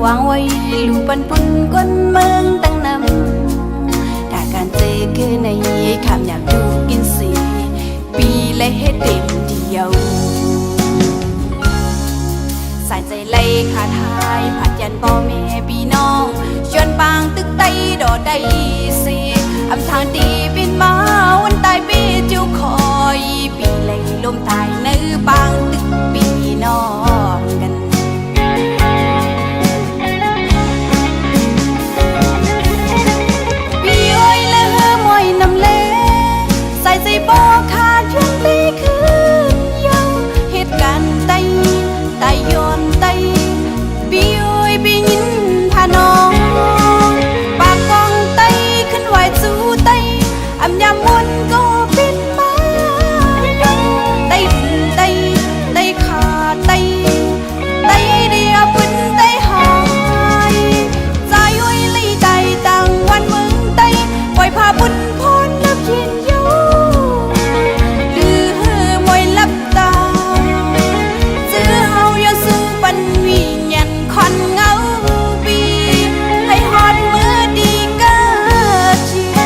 วางไว้ลูปันปุ่นก้นเมืองตั้งนำถ้าการเจอคือในคำอยากดูกินสีปีและเฮ็ดเต็มเดียวสายใจไล่ขาทายผัดยันพ่อแม่พี่น้องชวนปางตึกไตดอได้สิอำทางตีบินมาวันตายปีเจ้าคอยปีไล่ลมตายเนื้อปางตึกปีน้องกันปีอ้อยและเฮอมอยนำเล่ใส่ใจบ่ขาดยังตีคืนเยาเหตุการณ์ไตย้อนไตปีอ้อยปียินพาน้องปากกองไตขึ้นไหวสู้ไตอำยามวนก็บินมาไตขาไตเดียปุ่นไตหายใจอ้อยลีไตต่างวันเมืองไตปล่อยพาบุญพรนับเย็นโยลือมวยลับตาจื้อเฮาอย่าสู้ปันวิญญาณควันเงาปีให้ฮอดมือดีเกิดเชีย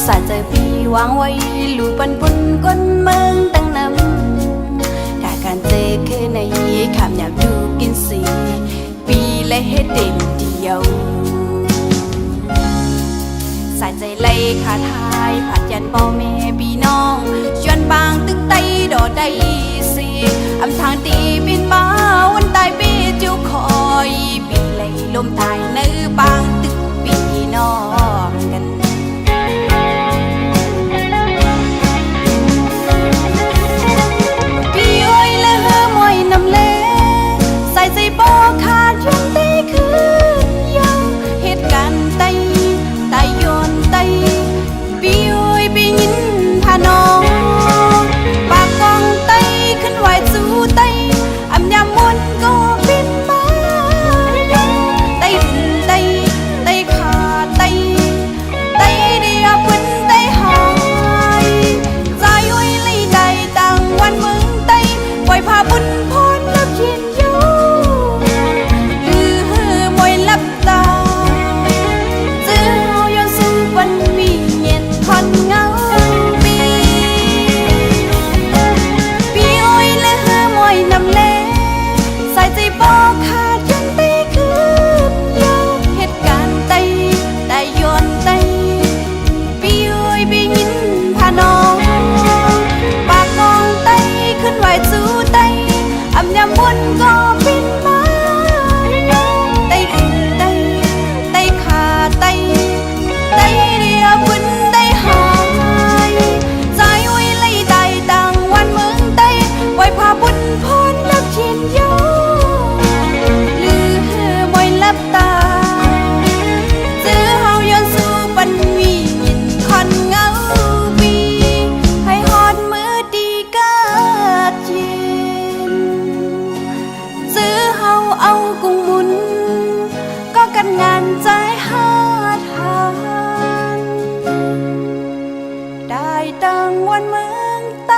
สายใจปีวางไว้ลูปันปุ่นก้นเมืองตั้งนำถ้าการเจอคือในคำอยากดูกินสีปีและเฮ็ดเต็มเดียวสายใจไล่ขาทายผัดยันพ่อแม่พี่น้องชวนปางตึกไตดอได้สิอำทางตีบินมาวันตายปีเจ้าคอยปีไล่ลมตายเนื้อปางตึกปีน้องกันใส่ใจบ่ขาดยังได้คืนยังเหตุการณ์ไตย้อนไตปีอ้อยปียินพาน้องปากกองไตขึ้นไหวสู้ไตอำยามมนก็บินมาไตขาไตเดียปุ่นไตหายใจอ้อยลีไตต่างวันเมืองไตปล่อยพาบุญพรนับเย็นมุนก็บินมาไตขาไตเดียปุ่นไตหายใจอ้อยไล่ไตต่างวันเมืองไตปล่อยพาบุญพรนับเย็นโยลือมวยลับตาจื้อเฮาย้อนสู้ปันวิญญาณควันเงาปีให้ฮอดมือดีเกิดเย็นซื้อเฮาเอากุ้งมุนก็กันงานใจหาทานได้ตังวันเมืองไต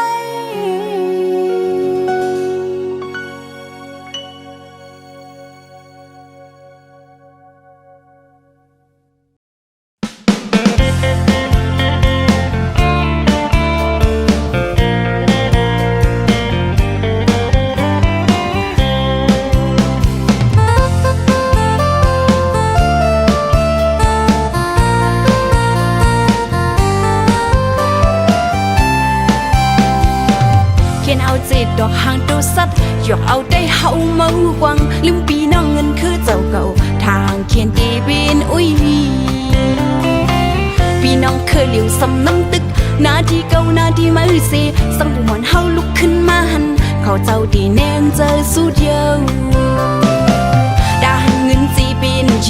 ดอกหางดูสัดหยอกเอาได้เฮาเมาหวังลืมปีน้องเงินคือเจ้าเก่าทางเขียนตีบินอุ้ยปีน้องเคยเหลียวซ้ำน้ำตึกนาทีเก่านาทีมือเสียสังบุมอนเฮาลุกขึ้นมาหันเขาเจ้าดีแนงเจอสู้เดียวดาหัน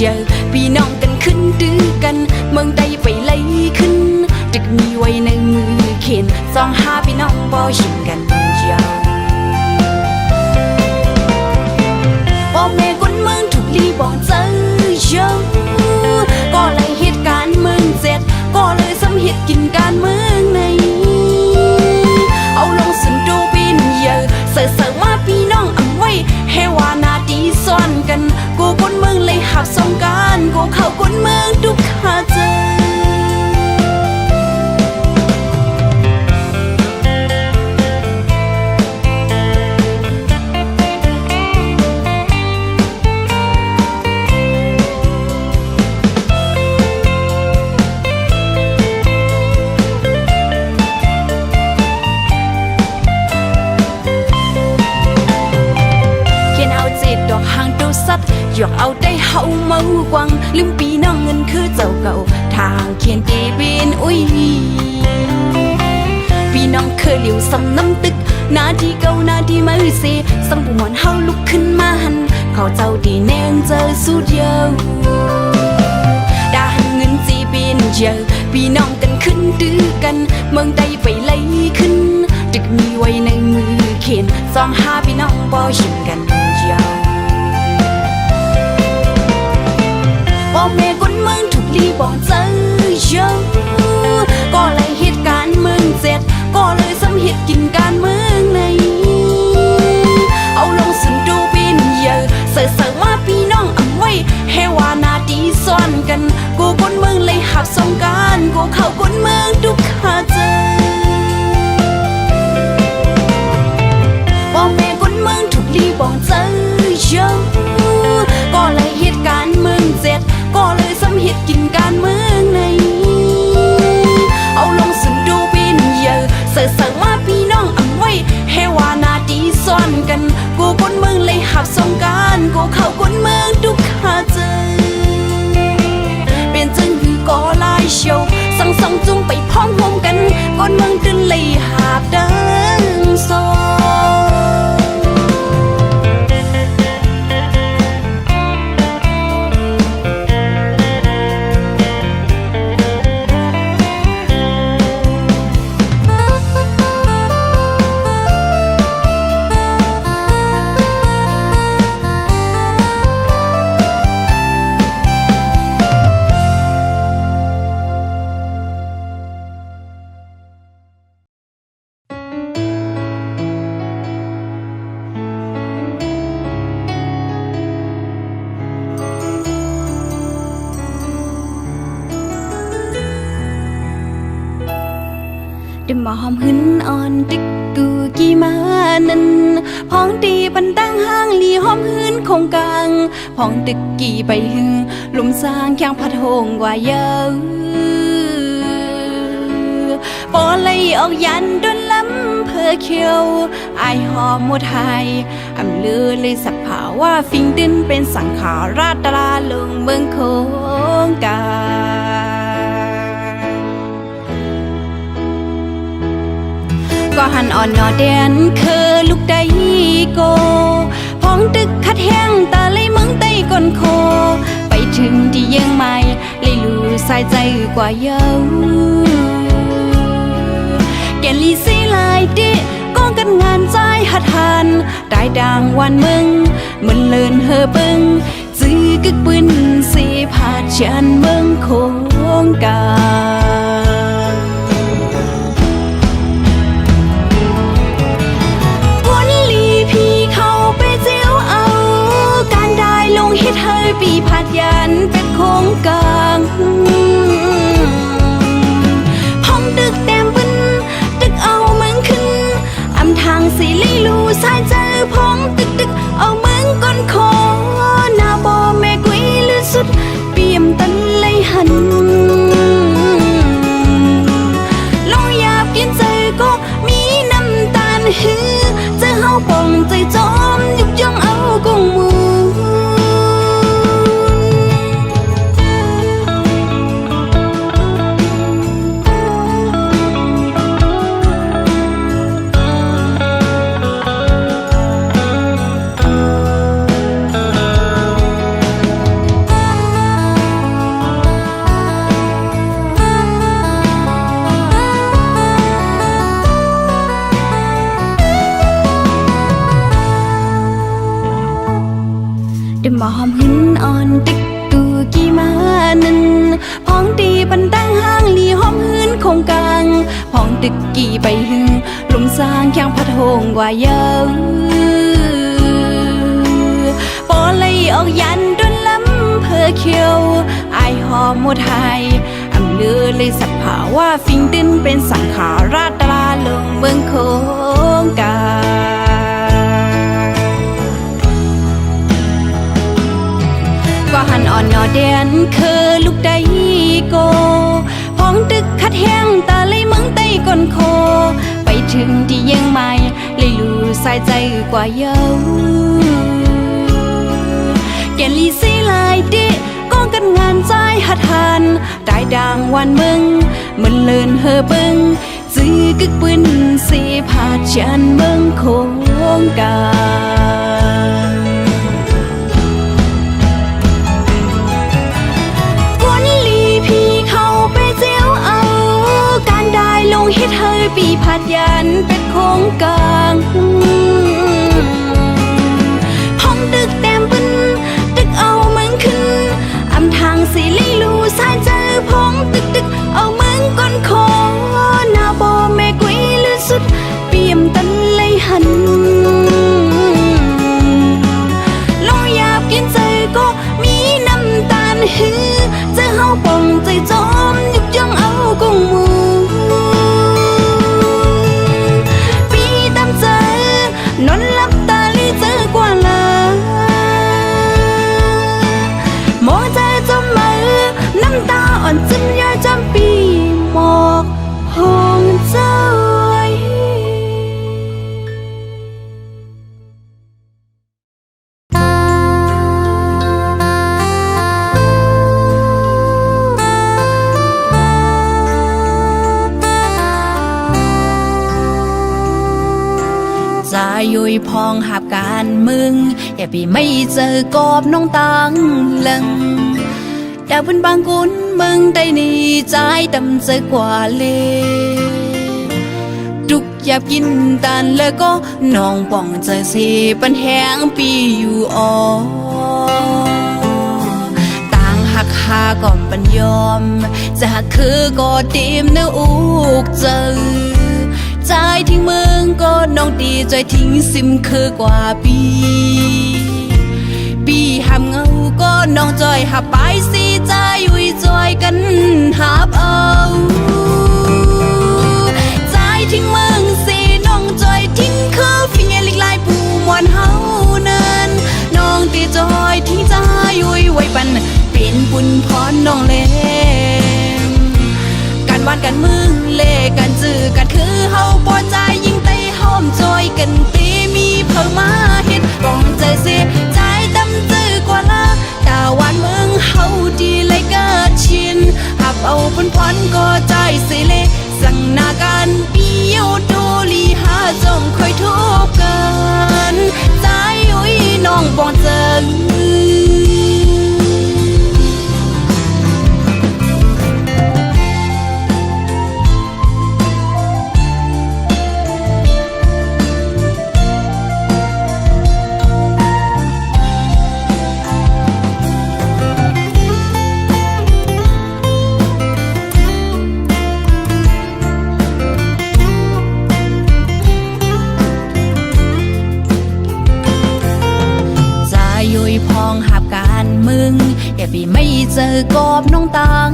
ยอะพี่น้องกันขึ้นดื้อกันเมืองใดไปไล่ขึ้นตึกมีไว้ในมือเขียนสองหาพี่น้องบ่ชิมกันยาวพ่อแม่คนเมืองถูกลีบอกเจอเยอะก็เลยเหตุการณ์เมืองเจ็ดก็เลยซ้ำเหตุกินการเมืองในเอาลงสุนดูปีนเยอะเสือมาพี่น้องอำไว้ให้ว่านาดีซ่อนกันกูคนเมืองเลยหักสงการกูเข้าคนเมืองทุกขาเจออยากเอาได้เฮาเมากวังลืมปีน้องเงินคือเจ้าเก่าทางเขียนตีเป็นอุ้ยพี่น้องเคยเหลียวซ้ำน้ำตึกนาทีเก่านาทีมือเสซ้ำผู้มอนเฮาลุกขึ้นมาหันเขาเจ้าดีแนงเจอสุดเยาวดาหันเงินจีเป็นเยอะพี่น้องกันขึ้นดื้อกันเมืองใดไปไล่ขึ้นตึกมีไว้ในมือเขียนสองหาพี่น้องบ่ชิมกันยาวพ่อแม่คนเมืองถูกลีบอกเจอเยอะก็เลยเหตุการณ์เมืองเจ็ดก็เลยซ้ำเหตุกินการเมืองในเอาลงสุนดูปีนเยอะเสือมาพี่น้องอำไว้ให้ว่านาดีซ่อนกันกูคนเมืองเลยหักสงการกูเข้าคนเมืองทุกขาเจอพ่อแม่คนเมืองถูกลีบอกเจอเยอะก็เลยเหตุการณ์เมืองเจ็ดก็เลยซ้ำเหตุกินการเมืองในเอาลงสุนดูปีนเยอะเสือมาพี่น้องอำไว้ให้ว่านาดีซ่อนกันกูคนเมืองเลยหักสงการกูเข้าคนเมืองทุกขาเจอเป็นจึงคือก่อลายเชียวสั่งสองจุงไปพ้องโฮมกันคนเมืองตื่นเลยหาบดังโซมาหอมหึนอ่อนติกกูกี่มานันพ้องตีบันตั้งห้างลีหอมหึนคงกลางพ้องตึกกี่ไปหึงลมสร้างแข้งพัดหงว่าเยอะปอเลยออกยันดนล้ำเพอเขียวไอหอมหมดไทยอำเลือเลยสักผาว่าฟิงดินเป็นสังขาราตราลงเมืองโคงกาก็หันอ่อนนอแดนคือลูกได้โกพ้องตึกคัดแห้งตาเลยมึงไต้ก้นโคไปถึงที่ยังไม่เลยรู้สายใจกว่าเยาแกนลีซีลายดิก้องกันงานใจหัดหันได้ดังวันมึงมันเลินเฮอเบิงจื้อกึกปืนสีผาดฉันเมืองโคงกาลงเฮ็ดให้ปีผาดยันเป็นโคงกลางห้องตึกแต้มบึ้นตึกเอาเมืองขึ้นอำทางสีลีลูสายเจอพ้องตึกเอาเมืองก้นคอหน้าบ่แม่กุยลือสุดเปี่ยมตันเลยหันลองอยากกินใจก็มีน้ำตาลหือจะเฮาป่องใจจอมยุบย่องเอากงมู หอมหึนอ่อนตึกตูกี่มานันพ้องตีปันตั้งห้างลีหอมหึนคงกลางพ้องตึกกี่ไปหึงลมสร้างแข้งพัดหงกว่าเยอะปอเลยออกยันดนล้ำเพอเขียวไอหอมหมดไทยอำเลือเลยสักผาว่าฟิงติ้นเป็นสังขาราตราลงเมืองโคงกาก็หันอ่อนนอเดียนคือลูกได้โกพ้องตึกคัดแห้งตาเลยมึงไต้ก้นโคไปถึงที่ยังไม่เลยรู้สายใจกว่าเยาแกลีซีลายดิก็กันงานใจหัดหันได้ดังวันมึงมันเลินเฮอเบิงจื้อกึกปืนสีผาจันเมืองโคงกาลงเฮ็ดเฮยปีผัดยันเป็ดโคงกลางห้องดึกแต้มปึ้นตึกเอามึงขึ้นอำทางสีลีลูสายเจอพ้องตึกเอามึงก้นคอหน้าบ่แม่กุ้ยลือสุดเปี่ยมตันเลยหันลงหยาบกินใจก็มีน้ำตาลหือเจอเฮาป่องใจจอมยุกย่องเอากงมูนอนหลับตาลีเจอกว่าลามองใจจมมือน้ำตาอ่อนจิ้มยาจำปีหมอกห้องใจจะยุยพองหับการมึงอย่าไปไม่เจอกอบน้องตังเลังดาวบนบางกุนมึงได้นี่ใจดำเจอกว่าเลยดุกอยากกินตันแล้วก็น้องป่องเจอเสปันแหงปีอยู่อ๋อต่างหักหาก่อนปัญยอมจะหักคือก็เต็มเนื้ออุกเจอใจทิ้งมึงก็น้องดีใจทิ้งซิมคือกว่าปีหำเงาก็น้องจอยหับไปสิใจยุยจอยกันหับเอาใจทิ้งมึงสิน้องจอยทิ้งคือฟิงลิกลายผู้มวนเฮานั้นน้องดีจอยทิ้งใจยุยไว้ปันเป็นบุญพรน้องเล่วานกันมึงเล่กันจื้อกันคือเฮาพอใจยิ่งเตะหอมจอยกันตีมีเพิ่มมาเฮ็ดป้องใจเสียใจดำจื้อกว่าละตาหวานมึงเฮาดีเลยเกิดชินหับเอาผลพรก็ใจสิเล่สั่งหน้ากันปีเยวโดลีหาจงคอยทุกกันใจอุ้ยน้องป้องเจอพองหับการมึงอย่าไปไม่เจอกอบน้องตัง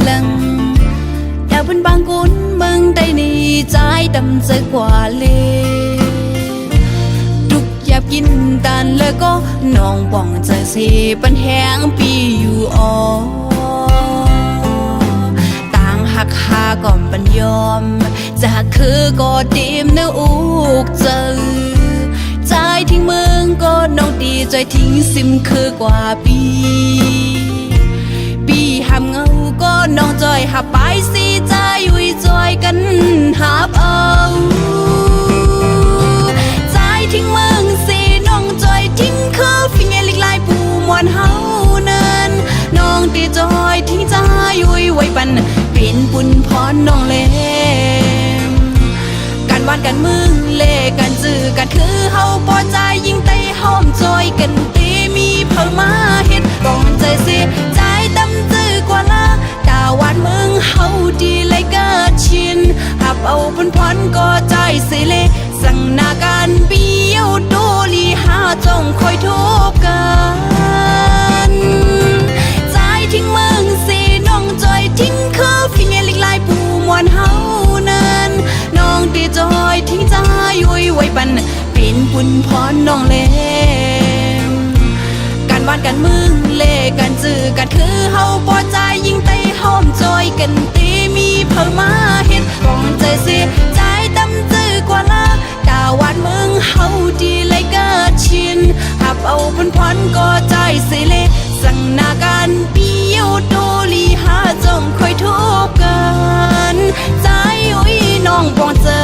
เลังดาวบนบางกุนมึงได้นี่ใจดำเจอกว่าเลยดุกอยากกินตันแล้วก็น้องป่องเจอเสปันแหงปีอยู่อ๋อต่างหักหาก่อนปัญยอมจะหักคือก็เต็มเนื้ออุกเจอใจทิ้งมึงก็น้องดีใจทิ้งซิมคือกว่าปีหำเงาก็น้องจอยหับไปสิใจยุยจอยกันหับเอาใจทิ้งมึงสิน้องจอยทิ้งคือฟิงลิกลายผู้มวนเฮานั้นน้องดีจอยทิ้งใจยุยไว้ปันเป็นบุญพรน้องเล่วานกันมึงเล่กันจื้อกันคือเฮาพอใจยิ่งเตะหอมจอยกันตีมี เพิ่มมาเฮ็ดก่อนใจสิใจตำตื้อกว่าละตาหวานมึงเฮาดีเลยเกิดชินหับเอาผลพรก็ใจสิเลสั่งนาการเบี้ยวโดลีหาจงคอยทุกกันใจทิ้งมึงสิน้องจอยทิ้งเขาฟิเงลิกลายปูมวนเฮานั้นน้องตีจอยทิ้งใจยุยไว้ปันเป็นบุญพรน้องเลการวานกันมึงเล่กันจื้อกันคือเฮาพอใจยิ่งเตะหอมจอยกันตีมีเพิ่มมาเฮ็ดก่อนใจสิใจตำตื้อกว่าละตาหวานมึงเฮาดีเลยเกิดชินหับเอาผลพรก็ใจสิเลสั่งนาการเบี้ยวโดลีหาจงคอยทุกกันใจอุ้ยน้องปองเจอ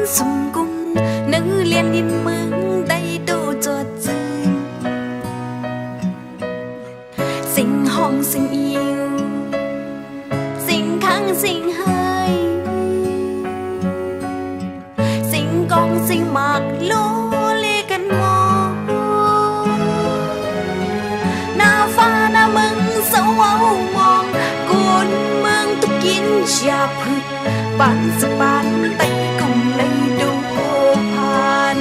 xung cung nữ liên in mừng đầy đồ trọt dưng sinh hong sinh yêu sinh khăng sinh hơi sinh con sinh mạc lô lê căn mò na pha na mừng sâu áo mong cuốn mừng tục kín chạp bán sự bán tay cùng lấy đủ pan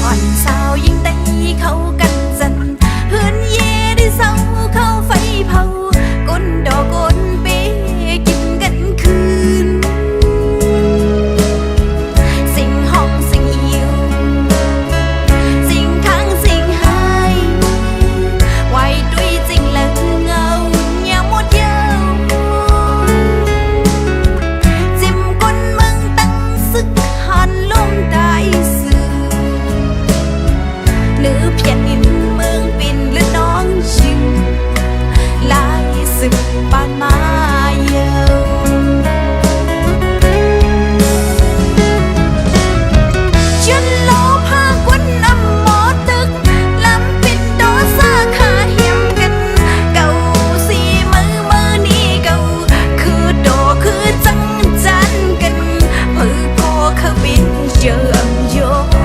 hoàn sao yên tay khâu canh dần hươn ye đi sau khâu phải phâu côn đỏ côn bê kim gần khươn sinh hong sinh yêu sinh kháng sinh hai ngoài đuôi sinh lần ngâu nhà một dâu dìm quân mừng tăng sức hàn lôm đại sự nữ phiền in mừng pin lên nón chừng lại sự ban mai yêu chân lố pha quân âm mó tức làm pin đó xa khá hiểm gần cầu xì mơ mơ ni cầu khứ đồ khứ trắng chán gần phứ cô khứ bên chờ âm vô gần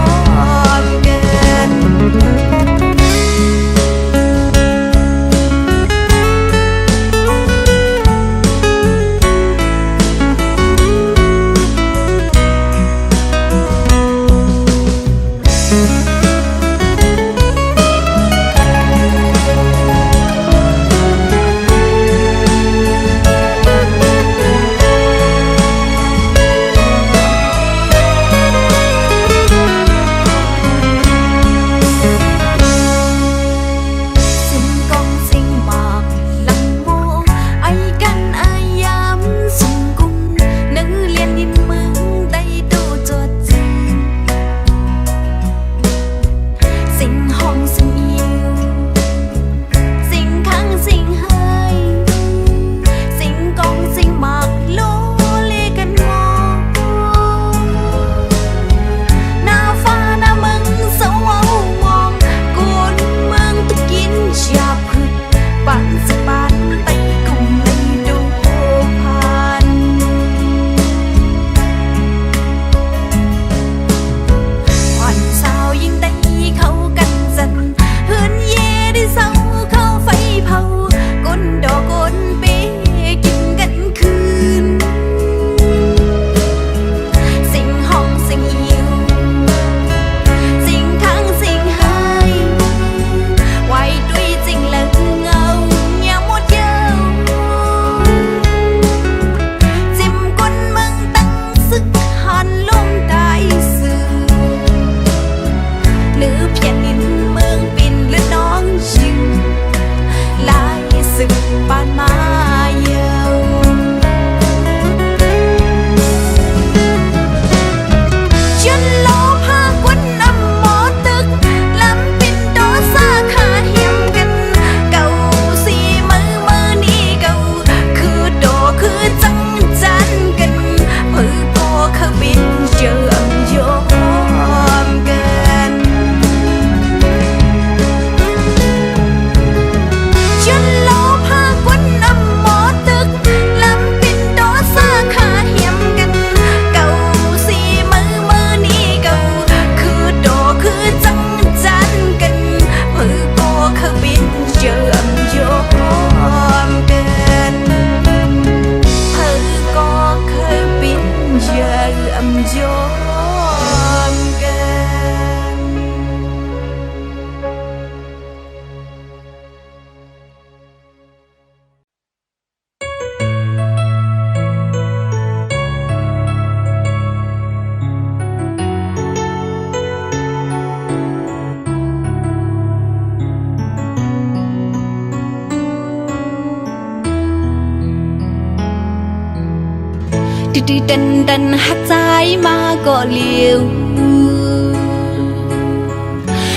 đần đần hát trái mà có liều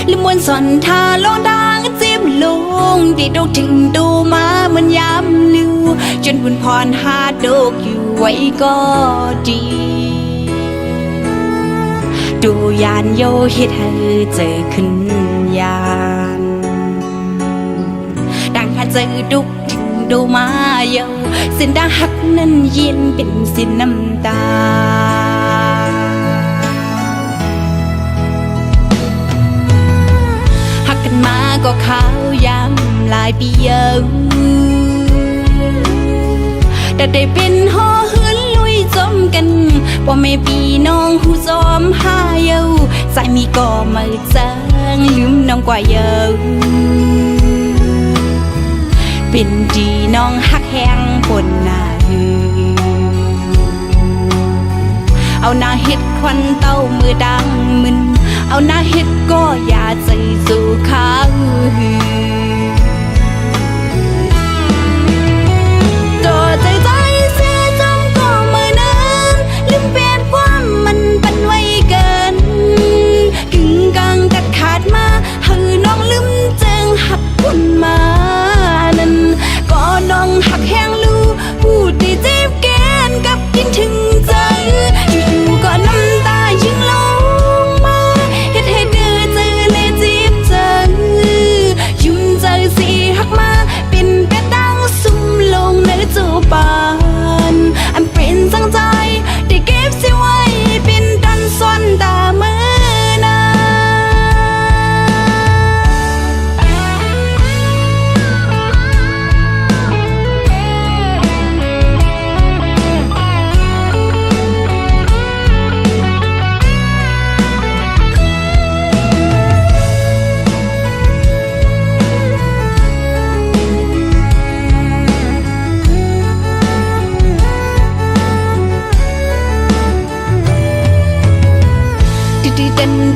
lưu muốn soạn tha lo đang chim lung đi đâu trình đâu mà mình dám lưu จนบุญพรหาโดกอยู่ไว้ก็ดีดูยานโยเฮ็ดให้เจอขึ้นยานดังหาเจอดุกถึงดูมาเยาเส้นดังหักนั้นเย็นเป็นสิ้นน้ำตาหักกันมาก็ข้าวยำหลายปีเยาแต่ได้เป็นห่อเหือนลุยจมกันบ่แม่พี่น้องหูจอมหาเยาสายมีก็มาจางลืมน้องกว่าเยาเป็นดีน้องหักแห้งปนหน้าหือเอาหน้าเฮ็ดควันเต้ามือดังมึนเอาหน้าเฮ็ดก็อย่าใจสู่ข้าวหือหักแห้งลูพูดได้เจ็บแกนกับกินถึงใจอยู่ๆก็น้ำตายิ่งลงมาเฮ็ดให้เดือเจอเลยจีบเจอยุ่มเจอสิหักมาเป็นแป้ตั้งซุ่มลงในจูปานอันเป็นสังใจได้เก็บสิไว้เป็นดันซ่อนตาเมื่อนา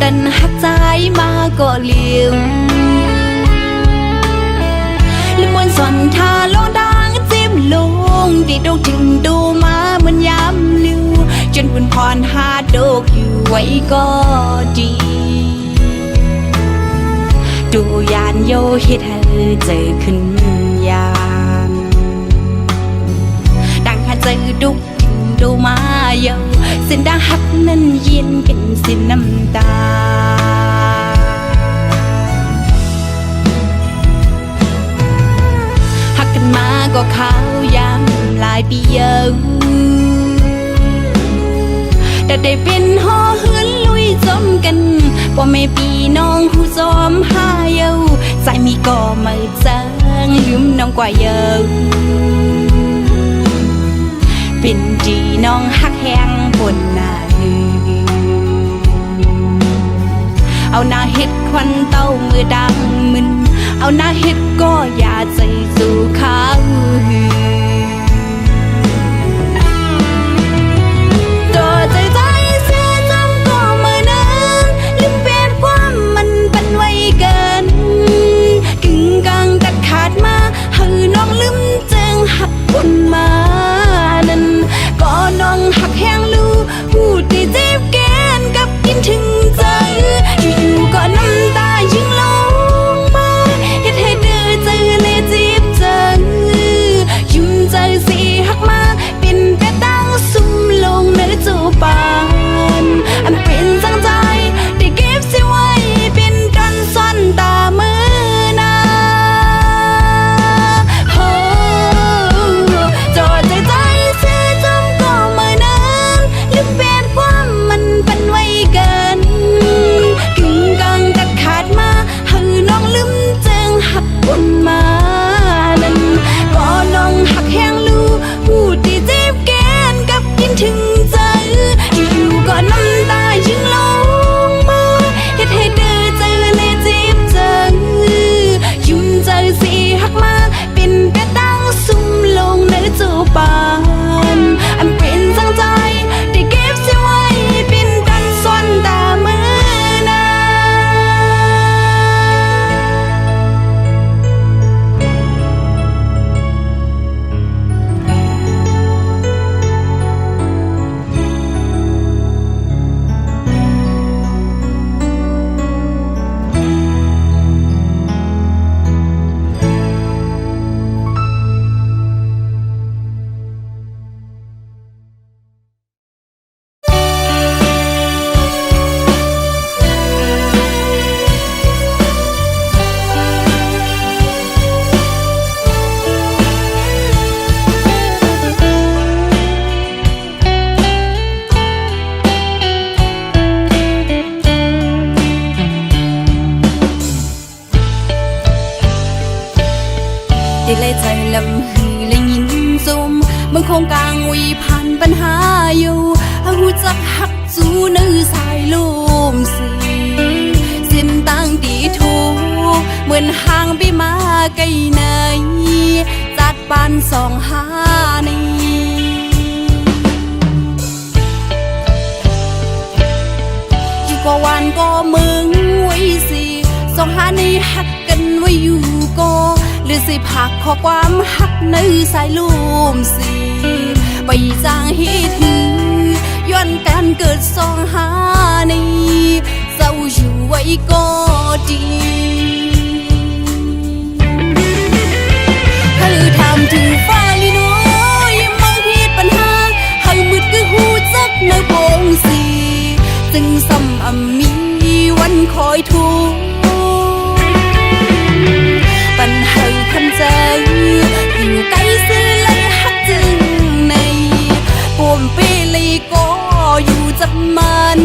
ดันหักใจมาก็เลี้ยวลืมวันสอนทาลงดังจิ้มลงดีดถึงดูมาเหมือนย้ำลิวจนบุญพรหาโดกอยู่ไว้ก็ดีดูยานโยเฮ็ดให้เจอขึ้นยานดังหาเจอดุกถึงดูมาเยาเส้นดังหักนั้นเย็นเป็นสิ้นน้ำตาหักกันมาก็ข้าวยำหลายปีเยาแต่ได้เป็นห่อเหือนลุยจมกันบ่แม่พี่น้องหูจอมหาเยาสายมีก็มาจางลืมน้องกว่าเยาเป็นดีน้องหักแห้งปนหน้าหือเอาหน้าเฮ็ดควันเต้ามือดังมึนเอาหน้าเฮ็ดก็อย่าใจสู่ข้าวหือตัวใจเสียจำก็มือนั้นลืมเปลี่ยนความมันเป็นไว้เกินกึ่งกลางตัดขาดมาให้น้องลืมจึงหักคุณมาก็น้องหักแห้งลูพูดได้เจ็บแกนกับกินถึงใจอยู่ๆก็น้ำตายิ่งลงมาเฮ็ดให้เดือเจอเลยจีบเจอ มึงคงกลางวีผ่านปัญหาอยู่หูจักหักจูนือสายลมสีเส้นตั้งดีถูกเหมือนห่างไปมาไกลไหนจัดปานสองหานี้อยู่ก็วันก็มึงไว้สิสองหานี้หักกันไว้อยู่ก็หรือสิผักขอความหักในสายลมสีไปจางฮิตย้อนการเกิดสองหานี้เศร้าอยู่ไว้ก็ดีเธอทำถึงฟ้าลีน้อยมังฮิตปัญหาให้มืดก็หูจักในโปงสีจึงซ้ำมีวันคอยทุกปัญหาคันใจอยู่ใกล้สิเลยหักจึงในปวมเปเลยก็อยู่จับมัน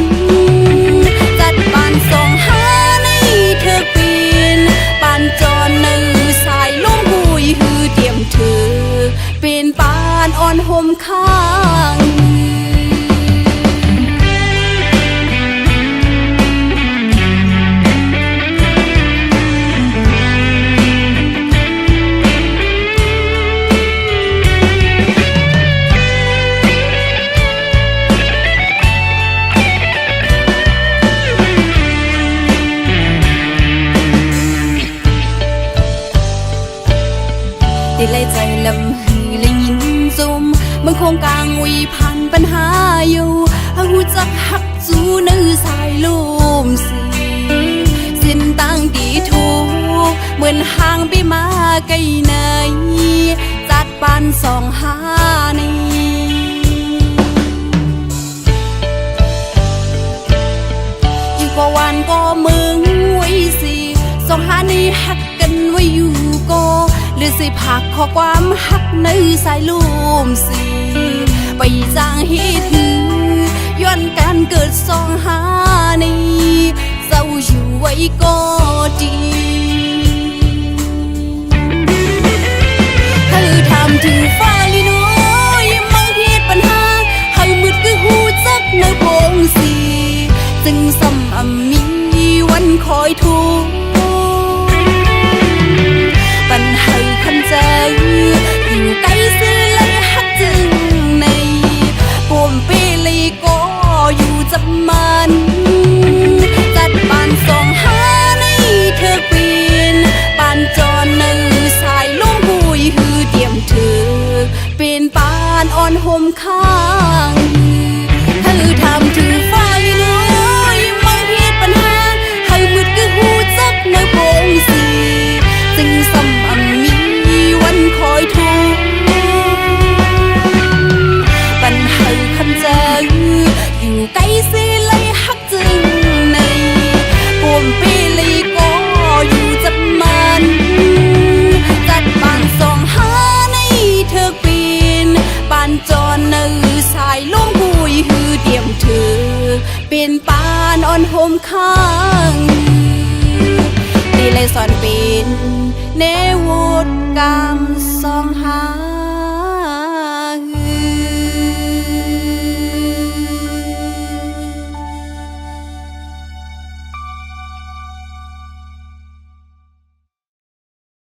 จัดปานสองหาในเธอปีนปานจอนในสายลมหุยฮือเตรียมเธอเป็นปานอ่อนห่มข้างที่เลยใจลำหือเลยยินจุมมึงคงกลางวีผ่านปัญหาอยู่หูจักหักจูนือสายลมสีเส้นตั้งดีถูกเหมือนห่างไปมาไกลไหนจัดปานสองหานี้อยู่ก็วันก็มึงไว้สิสองหานี้หักกันไว้อยู่ก็หรือสิผักขอความหักในสายลมสีไปจางฮิตย้อนการเกิดสองหานี้เศร้าอยู่ไว้ก็ดีเธอทำถึงฟ้าลีน้อยมังฮิตปัญหาให้มืดก็หูจักในโปงสีจึงซ้ำมีวันคอยทุกปัญหาคันใจอยู่ใกล้สิเลยหักจึงในปวมเปเลยก็อยู่จับมันจัดปานสองหาในเธอปีนปานจอนในสายลมหุยฮือเตรียมเธอเป็นปานอ่อนห่มข้างเธอทำถึงฟ้าลีน้อยมังฮิตปัญหาให้มืดก็หูจักในโปงสีจึงซ้ำมีวันคอยทุกปัญหาคันใจอยู่ใกล้สิเลยหักจึงในปวมเปเลยก็อยู่จับมันจัดปานสองหาในเธอปีนปานจอนในสายลมหุยฮือเตรียมเธอเป็นปานอ่อนห่มข้างดีเลยสอนเป็นเนวุฒกรรมสองหา